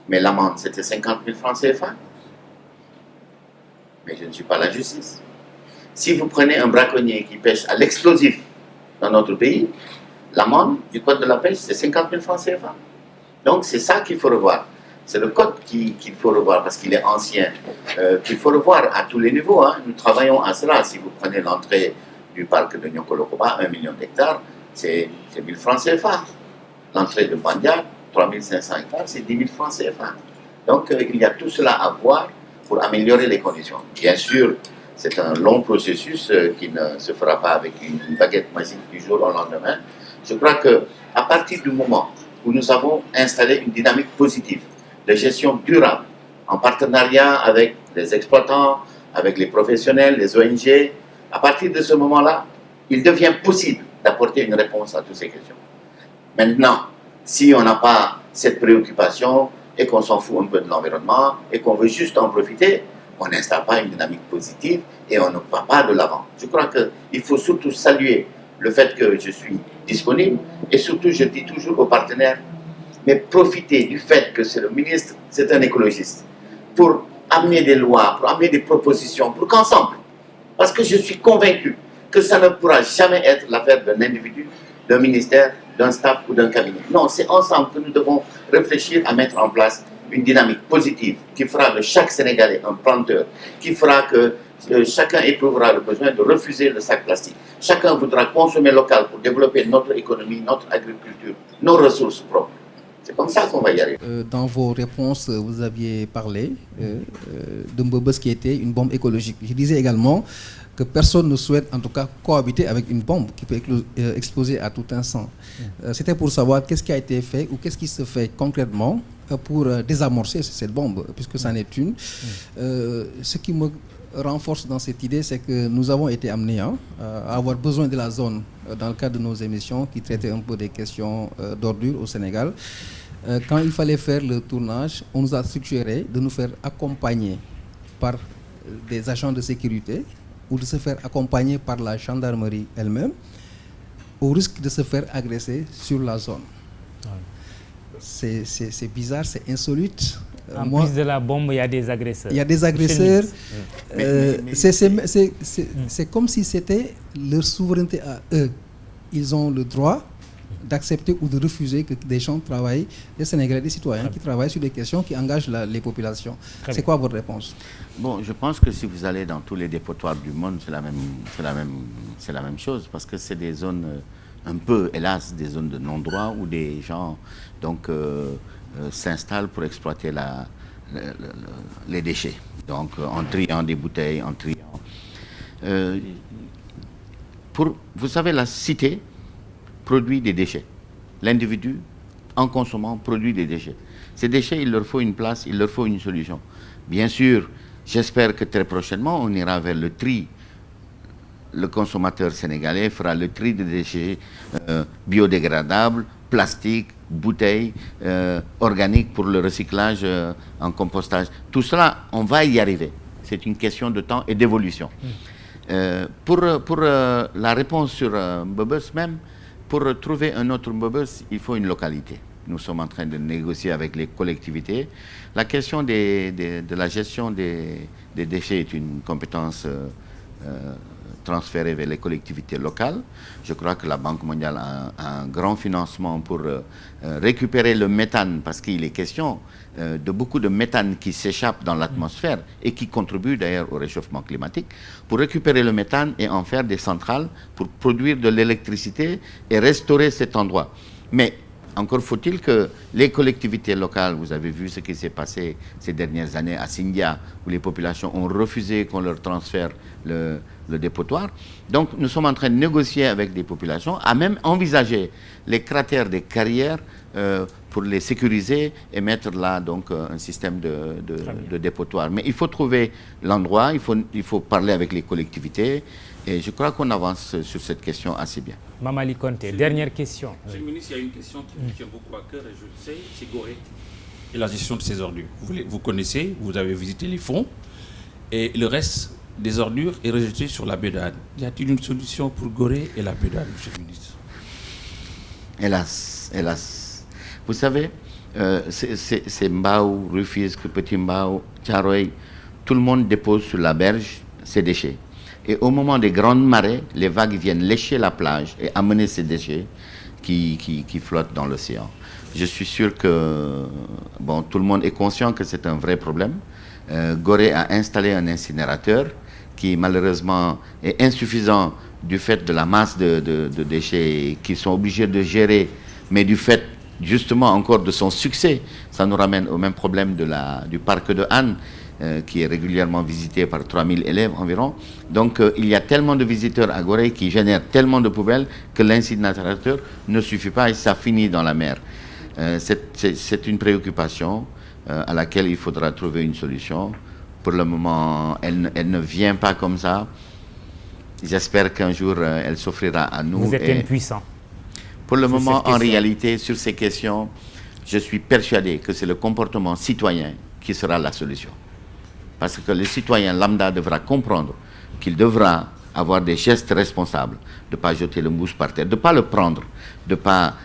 Mais l'amende, c'était 50 000 francs CFA. Mais je ne suis pas la justice. Si vous prenez un braconnier qui pêche à l'explosif dans notre pays, l'amende du code de la pêche, c'est 50 000 francs CFA. Donc c'est ça qu'il faut revoir. C'est le code qu'il faut revoir parce qu'il est ancien, qu'il faut revoir à tous les niveaux. Hein. Nous travaillons à cela. Si vous prenez l'entrée du parc de Nyokolokoba, 1 million d'hectares, c'est 1000 francs CFA. L'entrée de Bandia, 3500 hectares, c'est 10 000 francs CFA. Donc il y a tout cela à voir pour améliorer les conditions. Bien sûr, c'est un long processus qui ne se fera pas avec une baguette magique du jour au lendemain. Je crois qu'à partir du moment où nous avons installé une dynamique positive de gestion durable, en partenariat avec les exploitants, avec les professionnels, les ONG, à partir de ce moment-là, il devient possible d'apporter une réponse à toutes ces questions. Maintenant, si on n'a pas cette préoccupation et qu'on s'en fout un peu de l'environnement et qu'on veut juste en profiter, on n'installe pas une dynamique positive et on ne va pas de l'avant. Je crois qu'il faut surtout saluer le fait que je suis disponible et surtout je dis toujours aux partenaires, mais profitez du fait que c'est le ministre, c'est un écologiste, pour amener des lois, pour amener des propositions, pour qu'ensemble, parce que je suis convaincu que ça ne pourra jamais être l'affaire d'un individu, d'un ministère, d'un staff ou d'un cabinet. Non, c'est ensemble que nous devons réfléchir à mettre en place une dynamique positive qui fera de chaque Sénégalais un planteur, qui fera que chacun éprouvera le besoin de refuser le sac plastique. Chacun voudra consommer local pour développer notre économie, notre agriculture, nos ressources propres. C'est comme ça qu'on va y arriver. Dans vos réponses, vous aviez parlé de Mbobos qui était une bombe écologique. Je disais également que personne ne souhaite en tout cas cohabiter avec une bombe qui peut exploser à tout instant. C'était pour savoir qu'est-ce qui a été fait ou qu'est-ce qui se fait concrètement pour désamorcer cette bombe, puisque c'en est une. Ce qui me renforce dans cette idée, c'est que nous avons été amenés à avoir besoin de la zone dans le cadre de nos émissions qui traitaient un peu des questions d'ordure au Sénégal. Quand il fallait faire le tournage, on nous a suggéré de nous faire accompagner par des agents de sécurité ou de se faire accompagner par la gendarmerie elle-même, au risque de se faire agresser sur la zone. C'est bizarre, c'est insolite. En plus de la bombe, il y a des agresseurs. Il y a des agresseurs. C'est comme si c'était leur souveraineté à eux. Ils ont le droit d'accepter ou de refuser que des gens travaillent, des Sénégalais, des citoyens qui travaillent sur des questions qui engagent les populations. C'est quoi votre réponse? Bon, je pense que si vous allez dans tous les dépotoirs du monde, c'est la même chose, parce que c'est des zones un peu, hélas, des zones de non-droit où des gens donc s'installent pour exploiter les déchets. Donc en triant des bouteilles, en triant. Vous savez, la cité produit des déchets. L'individu, en consommant, produit des déchets. Ces déchets, il leur faut une place, il leur faut une solution. Bien sûr, j'espère que très prochainement, on ira vers le tri. Le consommateur sénégalais fera le tri des déchets biodégradables, plastiques, bouteilles, organiques pour le recyclage en compostage. Tout cela, on va y arriver. C'est une question de temps et d'évolution. Pour la réponse sur Mbobos même, pour trouver un autre Mbobos, il faut une localité. Nous sommes en train de négocier avec les collectivités. La question de la gestion des déchets est une compétence transférée vers les collectivités locales. Je crois que la Banque mondiale a un grand financement pour récupérer le méthane, parce qu'il est question de beaucoup de méthane qui s'échappe dans l'atmosphère et qui contribue d'ailleurs au réchauffement climatique, pour récupérer le méthane et en faire des centrales pour produire de l'électricité et restaurer cet endroit. Mais encore faut-il que les collectivités locales, vous avez vu ce qui s'est passé ces dernières années à Sindia, où les populations ont refusé qu'on leur transfère le dépotoir. Donc nous sommes en train de négocier avec des populations, à même envisager les cratères des carrières pour les sécuriser et mettre là donc un système de dépotoir. Mais il faut trouver l'endroit, il faut parler avec les collectivités. Et je crois qu'on avance sur cette question assez bien. Mamali Konté, dernière question. Monsieur le ministre, il y a une question qui me tient beaucoup à cœur, et je le sais, c'est Gorée et la gestion de ces ordures. Vous connaissez, vous avez visité les fonds, et le reste des ordures est rejeté sur la baie d'Anne. Y a-t-il une solution pour Gorée et la baie d'Anne, monsieur le ministre? Hélas, hélas. Vous savez, c'est Mbao, Rufisque, Petit Mbao, Thiaroye, tout le monde dépose sur la berge ses déchets. Et au moment des grandes marées, les vagues viennent lécher la plage et amener ces déchets qui flottent dans l'océan. Je suis sûr que tout le monde est conscient que c'est un vrai problème. Gorée a installé un incinérateur qui malheureusement est insuffisant du fait de la masse de déchets qu'ils sont obligés de gérer, mais du fait justement encore de son succès. Ça nous ramène au même problème du parc de Anne, qui est régulièrement visité par 3000 élèves environ. Donc il y a tellement de visiteurs à Gorée qui génèrent tellement de poubelles que l'incinérateur ne suffit pas et ça finit dans la mer. C'est une préoccupation à laquelle il faudra trouver une solution. Pour le moment, elle ne vient pas comme ça. J'espère qu'un jour, elle s'offrira à nous. Vous êtes impuissant. Pour le moment, en réalité, sur ces questions, je suis persuadé que c'est le comportement citoyen qui sera la solution. Parce que le citoyen lambda devra comprendre qu'il devra avoir des gestes responsables, de ne pas jeter le mousse par terre, de ne pas le prendre,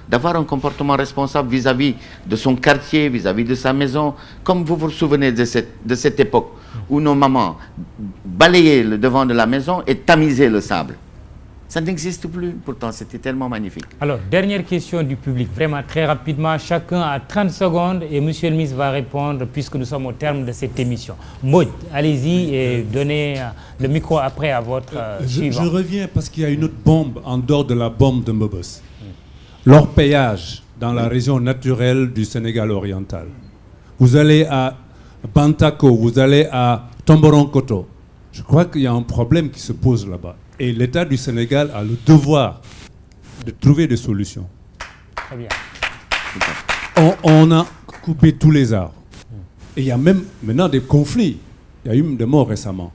d'avoir un comportement responsable vis-à-vis de son quartier, vis-à-vis de sa maison. Comme vous vous souvenez de cette époque où nos mamans balayaient le devant de la maison et tamisaient le sable. Ça n'existe plus, pourtant c'était tellement magnifique. Alors, dernière question du public, vraiment très rapidement, chacun a 30 secondes et monsieur le ministre va répondre puisque nous sommes au terme de cette émission. Maud, allez-y et donnez le micro après à votre suivant. Je reviens parce qu'il y a une autre bombe en dehors de la bombe de Mbobos. L'orpaillage dans la région naturelle du Sénégal oriental. Vous allez à Bantako, vous allez à Tomboronkoto. Je crois qu'il y a un problème qui se pose là-bas. Et l'État du Sénégal a le devoir de trouver des solutions. Très bien. On a coupé tous les arbres. Et il y a même maintenant des conflits. Il y a eu des morts récemment.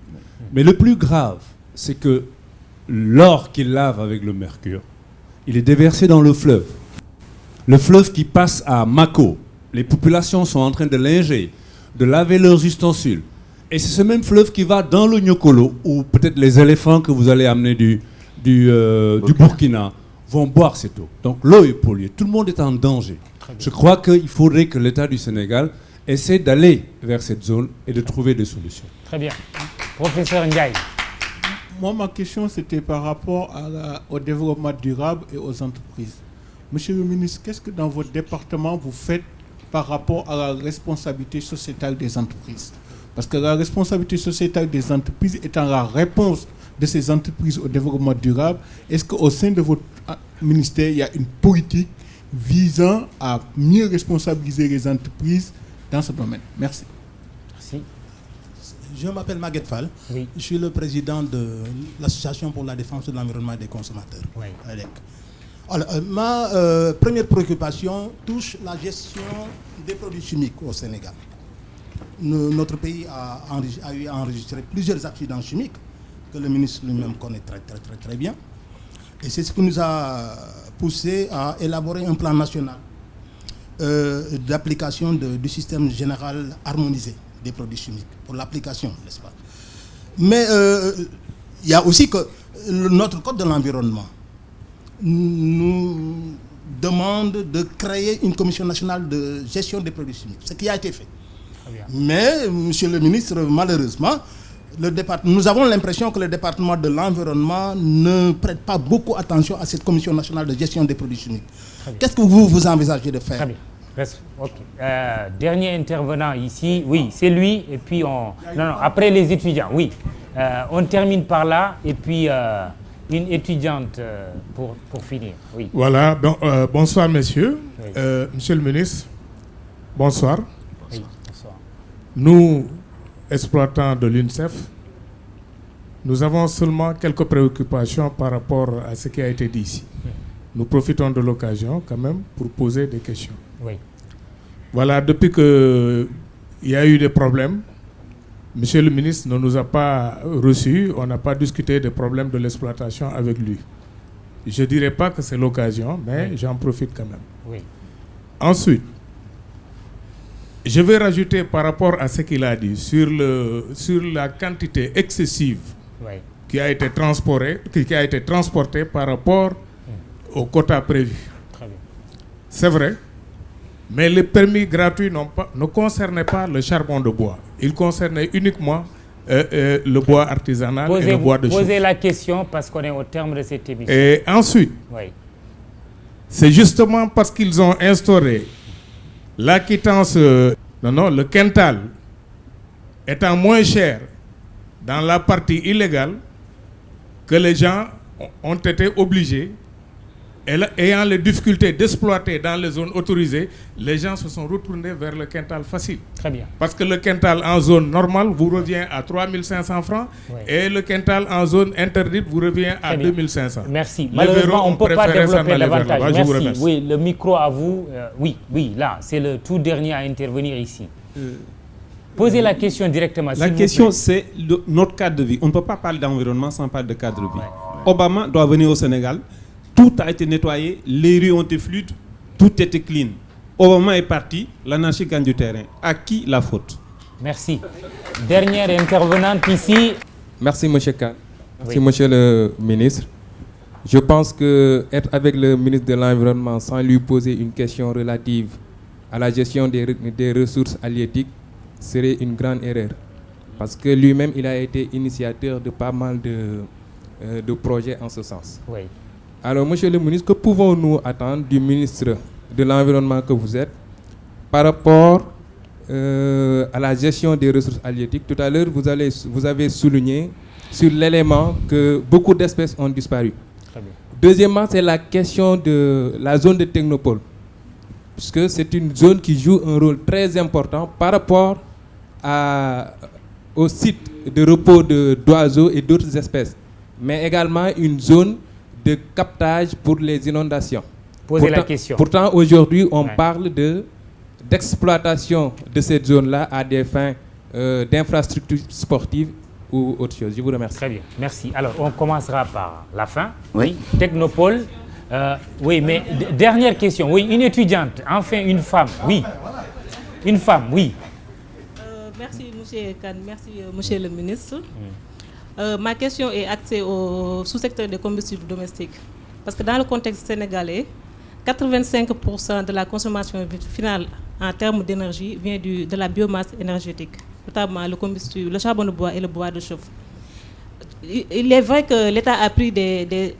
Mais le plus grave, c'est que l'or qu'il lave avec le mercure, il est déversé dans le fleuve. Le fleuve qui passe à Mako. Les populations sont en train de linger, de laver leurs ustensiles. Et c'est ce même fleuve qui va dans le Niokolo, où peut-être les éléphants que vous allez amener du Burkina vont boire cette eau. Donc l'eau est polluée. Tout le monde est en danger. Je crois qu'il faudrait que l'État du Sénégal essaie d'aller vers cette zone et de trouver des solutions. Très bien. Professeur Ndiaye. Moi, ma question, c'était par rapport au développement durable et aux entreprises. Monsieur le ministre, qu'est-ce que dans votre département vous faites par rapport à la responsabilité sociétale des entreprises? Parce que la responsabilité sociétale des entreprises étant la réponse de ces entreprises au développement durable, est-ce qu'au sein de votre ministère, il y a une politique visant à mieux responsabiliser les entreprises dans ce domaine? Merci. Merci. Je m'appelle Maguette Fall. Oui. Je suis le président de l'Association pour la défense de l'environnement et des consommateurs. Oui. Alors, ma première préoccupation touche la gestion des produits chimiques au Sénégal. Notre pays a eu à enregistrer plusieurs accidents chimiques que le ministre lui-même connaît très bien. Et c'est ce qui nous a poussé à élaborer un plan national d'application du système général harmonisé des produits chimiques pour l'application, n'est-ce pas? Mais il y a aussi que notre code de l'environnement nous demande de créer une commission nationale de gestion des produits chimiques, ce qui a été fait. Mais, monsieur le ministre, malheureusement, nous avons l'impression que le département de l'environnement ne prête pas beaucoup attention à cette commission nationale de gestion des produits chimiques. Qu'est-ce que vous envisagez de faire? Très bien. Okay. Dernier intervenant ici, oui, c'est lui, et puis après les étudiants, oui. On termine par là, et puis une étudiante pour finir. Oui. Voilà, donc, bonsoir messieurs. Oui. Monsieur le ministre, bonsoir. Oui, bonsoir. Nous, exploitants de l'UNICEF, nous avons seulement quelques préoccupations par rapport à ce qui a été dit ici. Nous profitons de l'occasion quand même pour poser des questions. Oui. Voilà, depuis qu'il y a eu des problèmes, monsieur le ministre ne nous a pas reçus, on n'a pas discuté des problèmes de l'exploitation avec lui. Je ne dirais pas que c'est l'occasion, mais oui, j'en profite quand même. Oui. Ensuite, je vais rajouter par rapport à ce qu'il a dit sur la quantité excessive oui, qui a été transportée par rapport aux quotas prévus. Très bien. C'est vrai, mais les permis gratuits ne concernaient pas le charbon de bois. Ils concernaient uniquement le bois artisanal et le bois de chauffe. Posez la question parce qu'on est au terme de cette émission. Et ensuite, oui, c'est justement parce qu'ils ont instauré l'acquittance, le quintal étant moins cher dans la partie illégale que les gens ont été obligés, ayant les difficultés d'exploiter dans les zones autorisées, les gens se sont retournés vers le quintal facile. Très bien. Parce que le quintal en zone normale vous revient à 3 500 francs oui, et le quintal en zone interdite vous revient à 2 500. Merci. Malheureusement, on ne peut pas développer davantage. Merci. Oui, le micro à vous. Oui, là, c'est le tout dernier à intervenir ici. Posez la question directement. La question, c'est notre cadre de vie. On ne peut pas parler d'environnement sans parler de cadre de vie. Ouais. Obama doit venir au Sénégal. Tout a été nettoyé, les rues ont été fluides, tout était clean. Obama est parti, l'anarchie gagne du terrain. À qui la faute? Merci. Dernière intervenante ici. Merci, M. Khan. Merci, oui, monsieur le ministre. Je pense que être avec le ministre de l'Environnement sans lui poser une question relative à la gestion des ressources halieutiques serait une grande erreur. Parce que lui-même, il a été initiateur de pas mal de projets en ce sens. Oui. Alors, monsieur le ministre, que pouvons-nous attendre du ministre de l'Environnement que vous êtes par rapport à la gestion des ressources halieutiques? Tout à l'heure, vous avez souligné sur l'élément que beaucoup d'espèces ont disparu. Très bien. Deuxièmement, c'est la question de la zone de technopole, puisque c'est une zone qui joue un rôle très important par rapport au site de repos d'oiseaux et d'autres espèces, mais également une zone de captage pour les inondations. Posez la question. Pourtant, aujourd'hui, on parle d'exploitation de cette zone-là à des fins d'infrastructures sportives ou autre chose. Je vous remercie. Très bien, merci. Alors, on commencera par la fin. Oui. Technopole. Oui, mais dernière question. Oui, une étudiante, enfin une femme. Oui. Une femme, oui. Merci, M. Kane. Merci, Monsieur le ministre. Ma question est axée au sous-secteur des combustibles domestiques. Parce que dans le contexte sénégalais, 85% de la consommation finale en termes d'énergie vient de la biomasse énergétique, notamment le combustible, le charbon de bois et le bois de chauffe. Il est vrai que l'État a pris des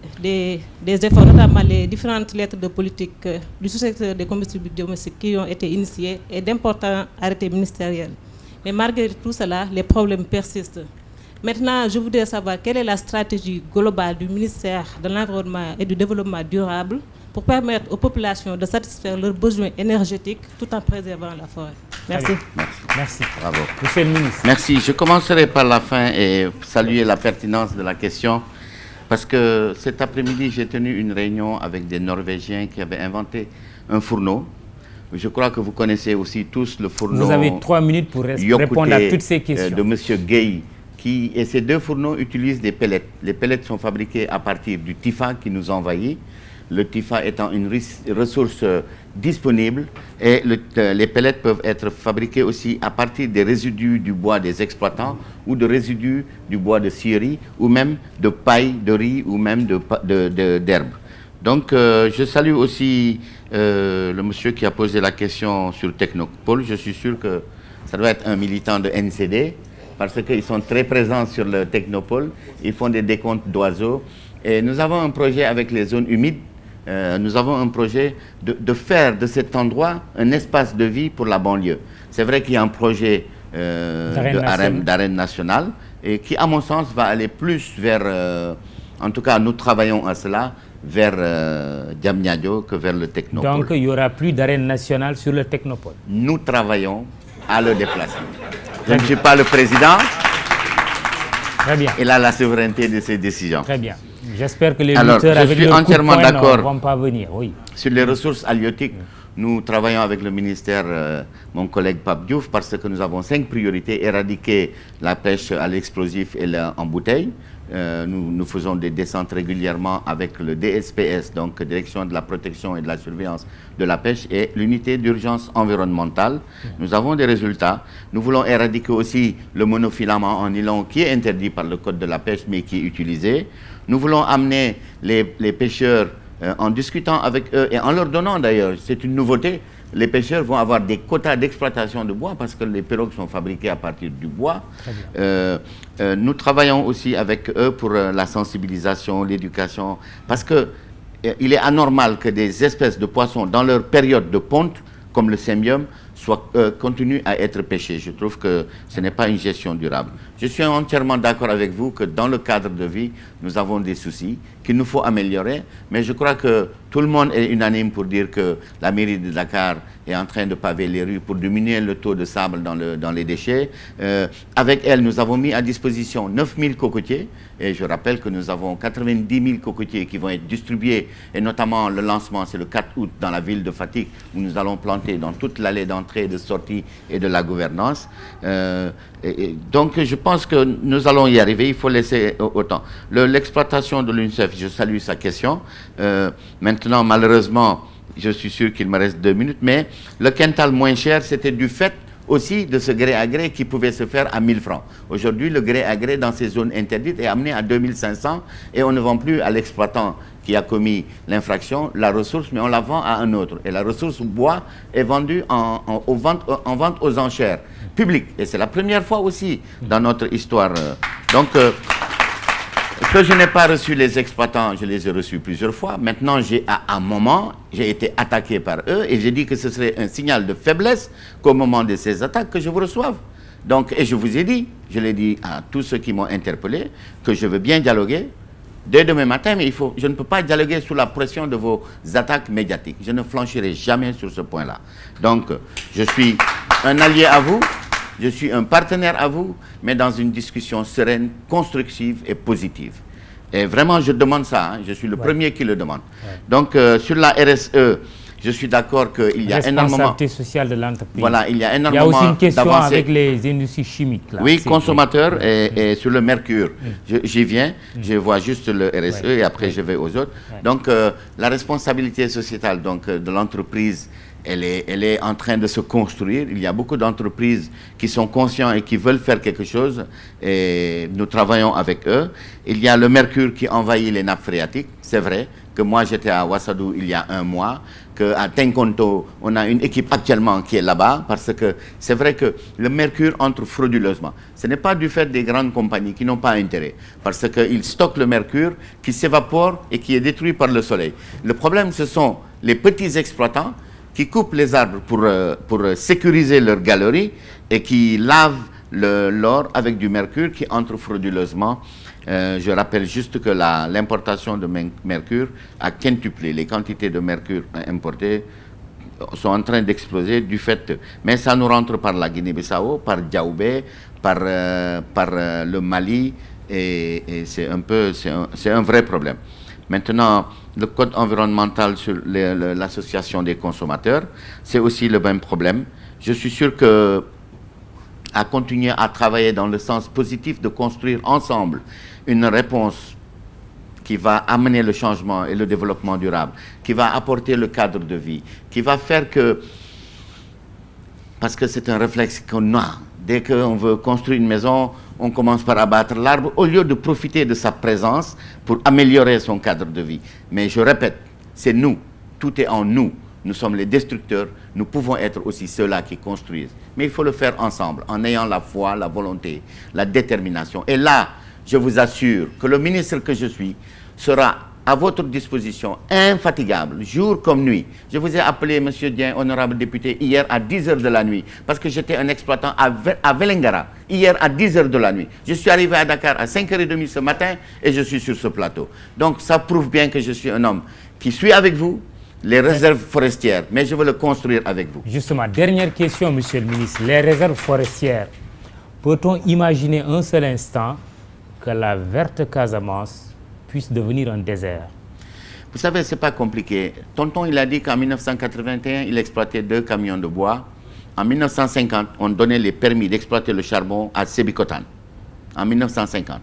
efforts, notamment les différentes lettres de politique du sous-secteur des combustibles domestiques qui ont été initiées et d'importants arrêtés ministériels. Mais malgré tout cela, les problèmes persistent. Maintenant, je voudrais savoir quelle est la stratégie globale du ministère de l'Environnement et du Développement durable pour permettre aux populations de satisfaire leurs besoins énergétiques tout en préservant la forêt. Merci. Merci. Bravo. Monsieur le ministre. Merci. Je commencerai par la fin et saluer la pertinence de la question. Parce que cet après-midi, j'ai tenu une réunion avec des Norvégiens qui avaient inventé un fourneau. Je crois que vous connaissez aussi tous le fourneau. Vous avez 3 minutes pour répondre à toutes ces questions. De M. Gueye. Et ces deux fourneaux utilisent des pellets. Les pellets sont fabriqués à partir du TIFA qui nous envahit. Le TIFA étant une ressource disponible, et les pellets peuvent être fabriqués aussi à partir des résidus du bois des exploitants ou de résidus du bois de scierie ou même de paille de riz ou même d'herbe. Donc je salue aussi le monsieur qui a posé la question sur Technopole. Je suis sûr que ça doit être un militant de NCD parce qu'ils sont très présents sur le Technopole. Ils font des décomptes d'oiseaux. Et nous avons un projet avec les zones humides. Nous avons un projet de faire de cet endroit un espace de vie pour la banlieue. C'est vrai qu'il y a un projet d'arène nationale et qui, à mon sens, va aller plus vers, en tout cas, nous travaillons à cela, vers Diamniadio que vers le Technopole. Donc, il n'y aura plus d'arène nationale sur le Technopole. Nous travaillons à le déplacer. Je ne suis pas le président. Très bien. Il a la souveraineté de ses décisions. Très bien. J'espère que les lutteurs avec le coup de poing ne vont pas venir. Oui. Sur les ressources halieutiques, nous travaillons avec le ministère, mon collègue Pape Diouf, parce que nous avons 5 priorités. Éradiquer la pêche à l'explosif et en bouteille. Nous faisons des descentes régulièrement avec le DSPS, donc Direction de la protection et de la surveillance de la pêche, et l'unité d'urgence environnementale. Nous avons des résultats. Nous voulons éradiquer aussi le monofilament en nylon qui est interdit par le code de la pêche mais qui est utilisé. Nous voulons amener les pêcheurs en discutant avec eux et en leur donnant d'ailleurs, c'est une nouveauté, les pêcheurs vont avoir des quotas d'exploitation de bois parce que les pirogues sont fabriquées à partir du bois. Nous travaillons aussi avec eux pour la sensibilisation, l'éducation, parce que il est anormal que des espèces de poissons dans leur période de ponte, comme le cymbium, continuent à être pêchés. Je trouve que ce n'est pas une gestion durable. Je suis entièrement d'accord avec vous que dans le cadre de vie, nous avons des soucis qu'il nous faut améliorer, mais je crois que tout le monde est unanime pour dire que la mairie de Dakar est en train de paver les rues pour diminuer le taux de sable dans les déchets. Avec elle, nous avons mis à disposition 9000 cocotiers, et je rappelle que nous avons 90 000 cocotiers qui vont être distribués, et notamment le lancement, c'est le 4 août dans la ville de Fatick, où nous allons planter dans toute l'allée d'entrée, de sortie et de la gouvernance. Donc je pense que nous allons y arriver, il faut laisser autant. L'exploitation de l'UNICEF, je salue sa question. Maintenant, malheureusement, je suis sûr qu'il me reste 2 minutes, mais le quintal moins cher, c'était du fait aussi de ce gré à gré qui pouvait se faire à 1000 francs. Aujourd'hui, le gré à gré dans ces zones interdites est amené à 2500 et on ne vend plus à l'exploitant qui a commis l'infraction la ressource, mais on la vend à un autre. Et la ressource bois est vendue en vente aux enchères publiques. Et c'est la première fois aussi dans notre histoire. Donc, que je n'ai pas reçu les exploitants, je les ai reçus plusieurs fois. Maintenant, à un moment, j'ai été attaqué par eux et j'ai dit que ce serait un signal de faiblesse qu'au moment de ces attaques, que je vous reçoive. Donc, et je vous ai dit, je l'ai dit à tous ceux qui m'ont interpellé, que je veux bien dialoguer dès demain matin, mais je ne peux pas dialoguer sous la pression de vos attaques médiatiques. Je ne flancherai jamais sur ce point-là. Donc, je suis un allié à vous. Je suis un partenaire à vous, mais dans une discussion sereine, constructive et positive. Et vraiment, je demande ça. Hein, je suis le premier qui le demande. Donc, sur la RSE, Je suis d'accord qu'il y a énormément... Responsabilité sociale de l'entreprise. Voilà, il y a énormément Il y a aussi une question d'avancées. avec les industries chimiques. Là. Oui, consommateur et sur le mercure. J'y viens, je vois juste le RSE et après je vais aux autres. Donc, la responsabilité sociétale de l'entreprise, elle est en train de se construire. Il y a beaucoup d'entreprises qui sont conscients et qui veulent faire quelque chose et nous travaillons avec eux. Il y a le mercure qui envahit les nappes phréatiques, c'est vrai. Que moi j'étais à Ouagadougou il y a un mois, qu'à Tenkonto, on a une équipe actuellement qui est là-bas, parce que c'est vrai que le mercure entre frauduleusement. Ce n'est pas du fait des grandes compagnies qui n'ont pas intérêt, parce qu'ils stockent le mercure qui s'évapore et qui est détruit par le soleil. Le problème, ce sont les petits exploitants qui coupent les arbres pour sécuriser leur galerie et qui lavent l'or avec du mercure qui entre frauduleusement. Je rappelle juste que l'importation de mercure a quintuplé. Les quantités de mercure importées sont en train d'exploser du fait... Mais ça nous rentre par la Guinée-Bissau, par Diaoubé, par le Mali, et c'est un vrai problème. Maintenant, le code environnemental sur l'association des consommateurs, c'est aussi le même problème. Je suis sûr que à continuer à travailler dans le sens positif de construire ensemble une réponse qui va amener le changement et le développement durable, qui va apporter le cadre de vie, qui va faire que... Parce que c'est un réflexe qu'on a. Dès qu'on veut construire une maison, on commence par abattre l'arbre au lieu de profiter de sa présence pour améliorer son cadre de vie. Mais je répète, c'est nous, tout est en nous. Nous sommes les destructeurs, nous pouvons être aussi ceux-là qui construisent. Mais il faut le faire ensemble, en ayant la foi, la volonté, la détermination. Et là, je vous assure que le ministre que je suis sera à votre disposition, infatigable, jour comme nuit. Je vous ai appelé, monsieur Dien, honorable député, hier à 10h de la nuit, parce que j'étais un exploitant à Vélingara, hier à 10h de la nuit. Je suis arrivé à Dakar à 5h30 ce matin et je suis sur ce plateau. Donc ça prouve bien que je suis un homme qui suit avec vous les réserves forestières, mais je veux le construire avec vous. Justement, dernière question, monsieur le ministre. Les réserves forestières, peut-on imaginer un seul instant que la verte Casamance puisse devenir un désert? Vous savez, ce n'est pas compliqué. Tonton, il a dit qu'en 1981, il exploitait 2 camions de bois. En 1950, on donnait les permis d'exploiter le charbon à Sébikotane. En 1950.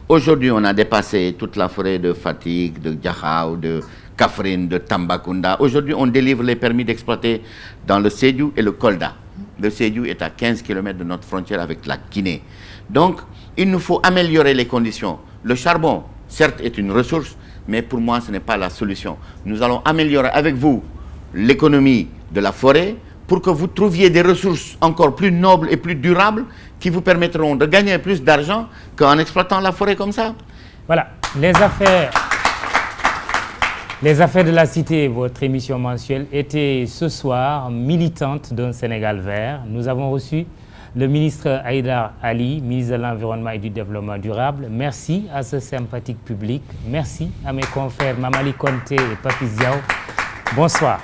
Aujourd'hui, on a dépassé toute la forêt de Fatigue, de Diakhao, de Kaffrine, de Tambacounda. Aujourd'hui, on délivre les permis d'exploiter dans le Sédhiou et le Kolda. Le Sédhiou est à 15 km de notre frontière avec la Guinée. Donc, il nous faut améliorer les conditions. Le charbon, certes, est une ressource, mais pour moi, ce n'est pas la solution. Nous allons améliorer avec vous l'économie de la forêt pour que vous trouviez des ressources encore plus nobles et plus durables qui vous permettront de gagner plus d'argent qu'en exploitant la forêt comme ça. Voilà, les affaires de la cité, votre émission mensuelle, était ce soir militante d'un Sénégal vert. Nous avons reçu le ministre Haïdar Ali, ministre de l'Environnement et du Développement durable. Merci à ce sympathique public. Merci à mes confrères Mamali Konté et Papi Diaw. Bonsoir.